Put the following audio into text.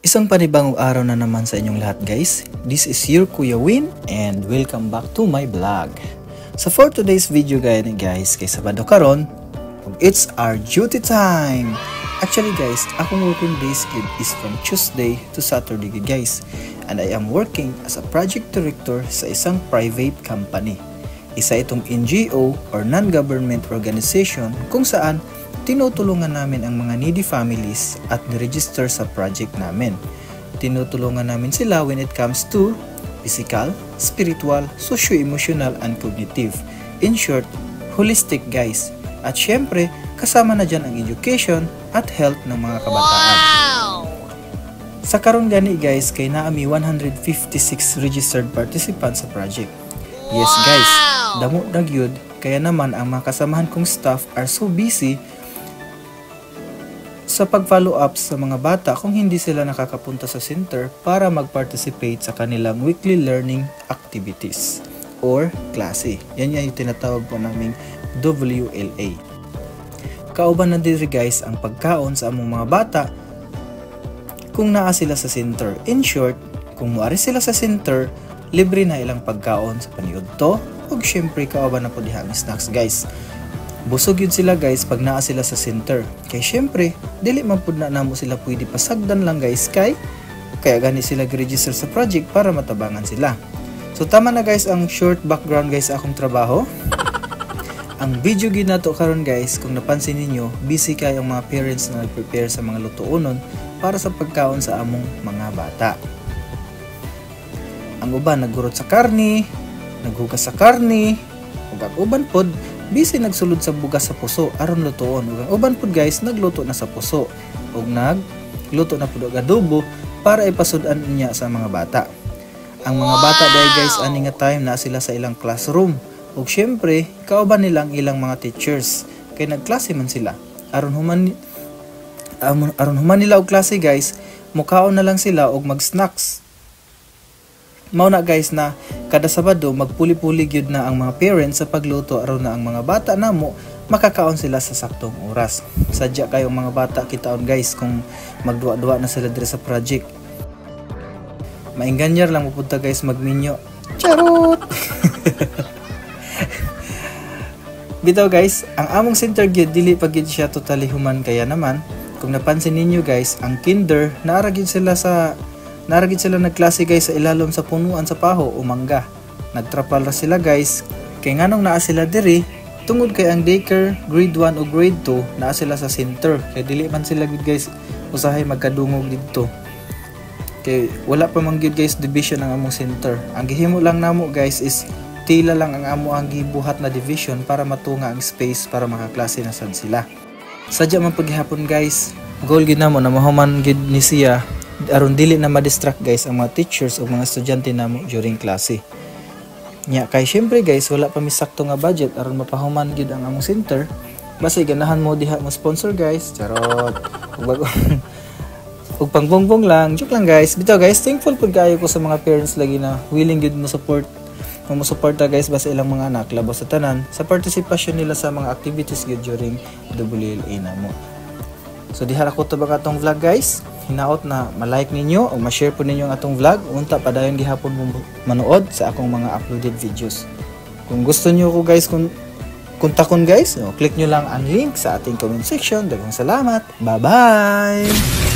Isang panibagong araw na naman sa inyong lahat guys. This is your Kuya Win and welcome back to my vlog. So for today's video guys, kay Sabado karon, it's our duty time. Actually guys, akong working days is from Tuesday to Saturday guys. And I am working as a project director sa isang private company. Isa itong NGO or non-government organization kung saan tinutulungan namin ang mga needy families at niregister sa project namin. Tinutulungan namin sila when it comes to physical, spiritual, socio-emotional, and cognitive. In short, holistic guys. At syempre, kasama na dyan ang education at health ng mga kabataan. Wow! Sa karon gani guys, kay naami 156 registered participants sa project. Yes guys, damo na gyud, kaya naman ang mga kasamahan kong staff are so busy sa pag-follow up sa mga bata kung hindi sila nakakapunta sa center para mag-participate sa kanilang weekly learning activities or klase. Yan yung tinatawag po naming WLA. Kauban na diri guys ang pagkaon sa among mga bata kung naa sila sa center. In short, kung muari sila sa center, libre na ilang pagkaon sa paniudto ug syempre kauban na po diha ang snacks guys. Busog yun sila guys pag naa sila sa center. Kaya syempre, dili man pud na namo sila pwede pasagdan lang guys kaya gani sila gi-register sa project para matabangan sila. So tama na guys ang short background guys sa akong trabaho. Ang video gid nato karon guys, kung napansin ninyo, busy kay ang mga parents na nag-prepare sa mga lutuonon para sa pagkaon sa among mga bata. Ang uban naggurot sa karni, naghugas sa karni, ug ang uban pod busy nagsulod sa bugas sa puso aron lutoon. Ug ang uban pod guys nagluto na sa puso ug nagluto na pud og adobo para ipasud-an niya sa mga bata. Ang mga bata dai guys ani nga time na sila sa ilang classroom ug syempre kauban nilang ilang mga teachers kay nagklase man sila aron human nila og klase guys, mukaon na lang sila og mag-snacks. Mao na guys na kada Sabado magpuli-puli gyud na ang mga parents sa pagluto aron na ang mga bata namo makakaon sila sa saktong oras. Sadya kayong mga bata kitaon guys kung magduwa-duwa na sila dire sa project. Mainganyar lang pupunta guys magminyo. Charot. Bitaw guys, ang among center gyud dili pa gyud siya totally human, kaya naman kung napansin ninyo guys, ang kinder naara gyud sila nagklase guys sa ilalom sa punuan sa paho o mangga. Nagtrapal ra sila guys. Kay nganong naa sila diri, tungod kay ang daycare grade 1 o grade 2 naa sila sa center. Kay dili man sila gud guys usahay magkadungog didto. Kay wala pa man gud guys division ang among center. Ang gihimo lang namo guys is tila lang ang amo ang gibuhat na division para matunga ang space para makaklase na sad sila. Sadya man paghihapon guys, goal gid namo na mahuman gid ni siya aron dili na ma-distract guys ang mga teachers o mga estudyante namo during klase. Nya kay syempre guys wala pa mi sakto nga budget aron mapahuman gid ang among center. Basta ganahan mo diha mo sponsor guys. Charot. Ug pangbongbong lang, joke lang guys. Bitaw guys, thankful pud kaayo ko sa mga parents lagi na willing gid mo suporta guys basta ilang mga anak labaw sa tanan sa participation nila sa mga activities gid during WLA namo. So diha ra ko to bang atong vlog guys. Hinaot na ma-like ninyo o ma-share po ninyo ang atong vlog. Unta padayon gihapon mo manood sa akong mga uploaded videos. Kung gusto niyo ko guys kontakon guys, click nyo lang ang link sa ating comment section. Daghang salamat. Bye bye.